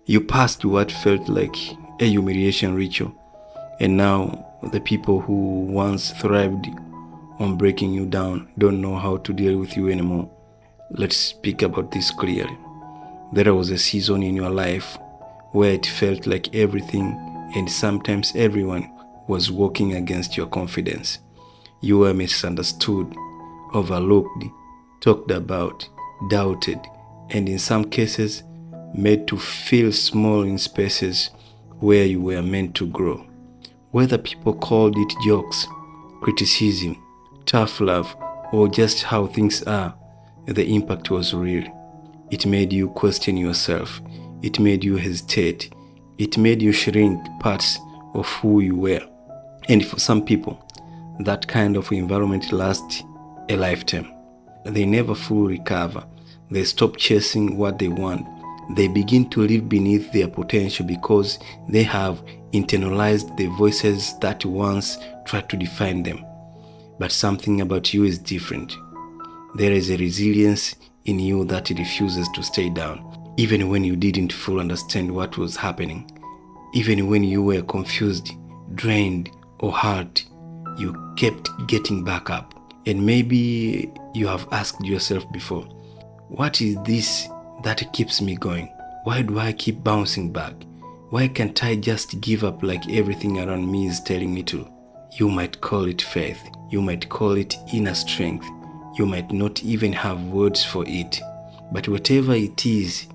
You passed what felt like a humiliation ritual, and now the people who once thrived on breaking you down don't know how to deal with you anymore. Let's speak about this clearly. There was a season in your life where it felt like everything and sometimes everyone was working against your confidence. You were misunderstood, overlooked, talked about, doubted, and in some cases, made to feel small in spaces where you were meant to grow. Whether people called it jokes, criticism, tough love, or just how things are, the impact was real. It made you question yourself. It made you hesitate. It made you shrink parts of who you were. And for some people, that kind of environment lasts a lifetime. They never fully recover. They stop chasing what they want. They begin to live beneath their potential because they have internalized the voices that once tried to define them. But something about you is different. There is a resilience in you that refuses to stay down, even when you didn't fully understand what was happening. Even when you were confused, drained, or hurt, you kept getting back up. And maybe you have asked yourself before, what is this that keeps me going? Why do I keep bouncing back? Why can't I just give up like everything around me is telling me to? You might call it faith. You might call it inner strength. You might not even have words for it. But whatever it is,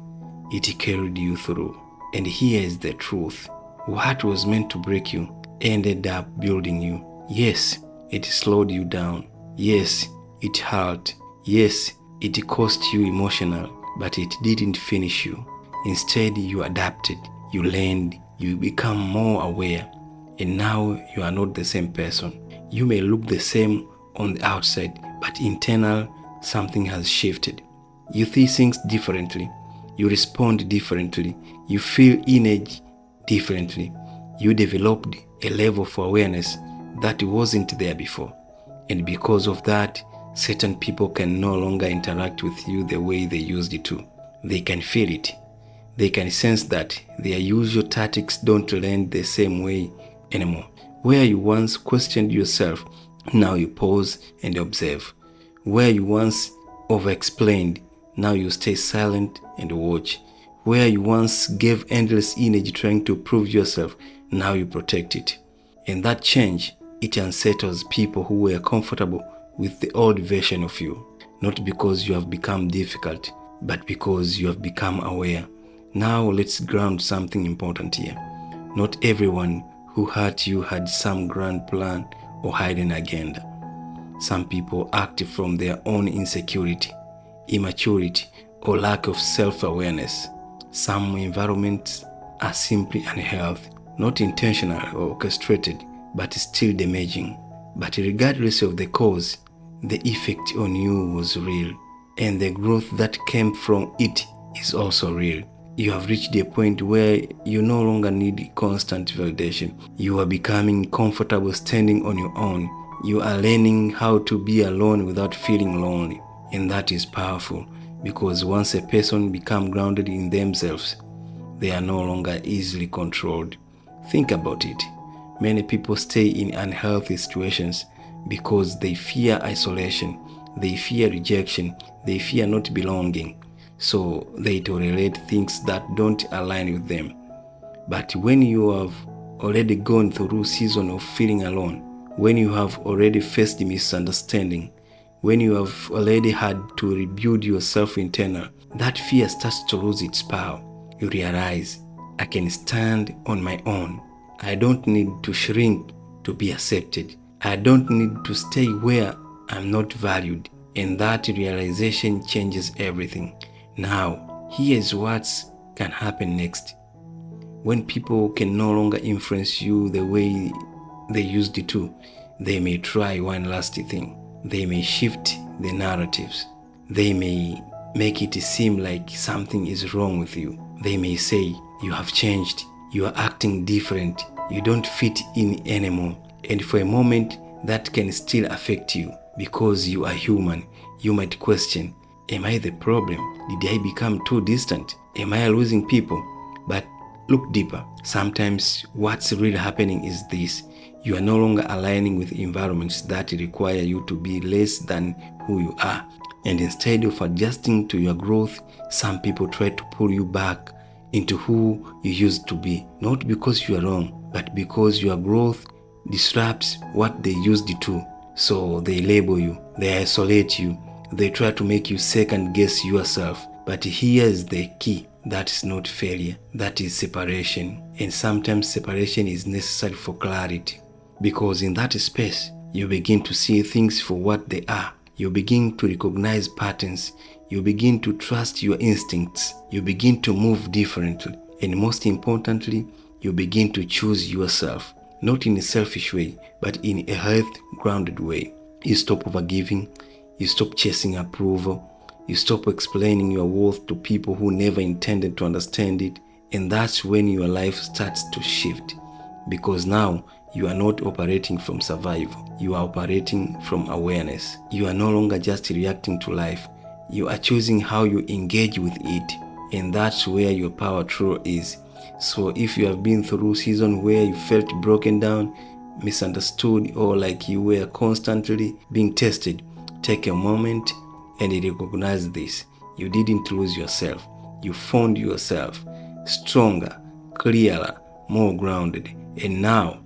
it carried you through. And here is the truth. What was meant to break you ended up building you. Yes, it slowed you down. Yes, it hurt. Yes, it cost you emotional, but it didn't finish you. Instead, you adapted, you learned, you become more aware, and now you are not the same person. You may look the same on the outside, but internal, something has shifted. You see things differently. You respond differently. You feel energy differently. You developed a level of awareness that wasn't there before. And because of that, certain people can no longer interact with you the way they used to. They can feel it. They can sense that their usual tactics don't land the same way anymore. Where you once questioned yourself, now you pause and observe. Where you once over-explained, now you stay silent and watch. Where you once gave endless energy trying to prove yourself, now you protect it. And that change, it unsettles people who were comfortable with the old version of you. Not because you have become difficult, but because you have become aware. Now let's ground something important here. Not everyone who hurt you had some grand plan or hidden agenda. Some people act from their own insecurity, immaturity, or lack of self-awareness. Some environments are simply unhealthy, not intentional or orchestrated, but still damaging. But regardless of the cause, the effect on you was real, and the growth that came from it is also real. You have reached a point where you no longer need constant validation. You are becoming comfortable standing on your own. You are learning how to be alone without feeling lonely. And that is powerful, because once a person becomes grounded in themselves, they are no longer easily controlled. Think about it. Many people stay in unhealthy situations because they fear isolation, they fear rejection, they fear not belonging. So they tolerate things that don't align with them. But when you have already gone through a season of feeling alone, when you have already faced misunderstanding, when you have already had to rebuild yourself internal, that fear starts to lose its power. You realize, I can stand on my own. I don't need to shrink to be accepted. I don't need to stay where I'm not valued. And that realization changes everything. Now, here's what can happen next. When people can no longer influence you the way they used to, they may try one last thing. They may shift the narratives. They may make it seem like something is wrong with you. They may say, you have changed. You are acting different. You don't fit in anymore. And for a moment, that can still affect you because you are human. You might question, am I the problem? Did I become too distant? Am I losing people? But look deeper. Sometimes what's really happening is this. You are no longer aligning with environments that require you to be less than who you are. And instead of adjusting to your growth, some people try to pull you back into who you used to be. Not because you are wrong, but because your growth disrupts what they used to. So they label you, they isolate you, they try to make you second guess yourself. But here is the key. That is not failure, that is separation. And sometimes separation is necessary for clarity. Because in that space, you begin to see things for what they are. You begin to recognize patterns. You begin to trust your instincts. You begin to move differently. And most importantly, you begin to choose yourself. Not in a selfish way, but in a health-grounded way. You stop overgiving. You stop chasing approval. You stop explaining your worth to people who never intended to understand it. And that's when your life starts to shift. Because now, you are not operating from survival. You are operating from awareness. You are no longer just reacting to life. You are choosing how you engage with it. And that's where your power truly is. So if you have been through a season where you felt broken down, misunderstood, or like you were constantly being tested, take a moment and recognize this. You didn't lose yourself. You found yourself stronger, clearer, more grounded. And now,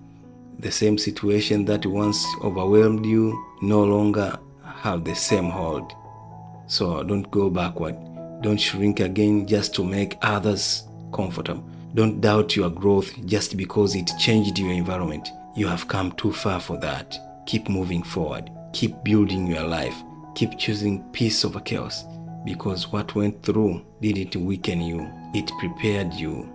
the same situation that once overwhelmed you no longer have the same hold. So don't go backward. Don't shrink again just to make others comfortable. Don't doubt your growth just because it changed your environment. You have come too far for that. Keep moving forward. Keep building your life. Keep choosing peace over chaos. Because what went through didn't weaken you. It prepared you.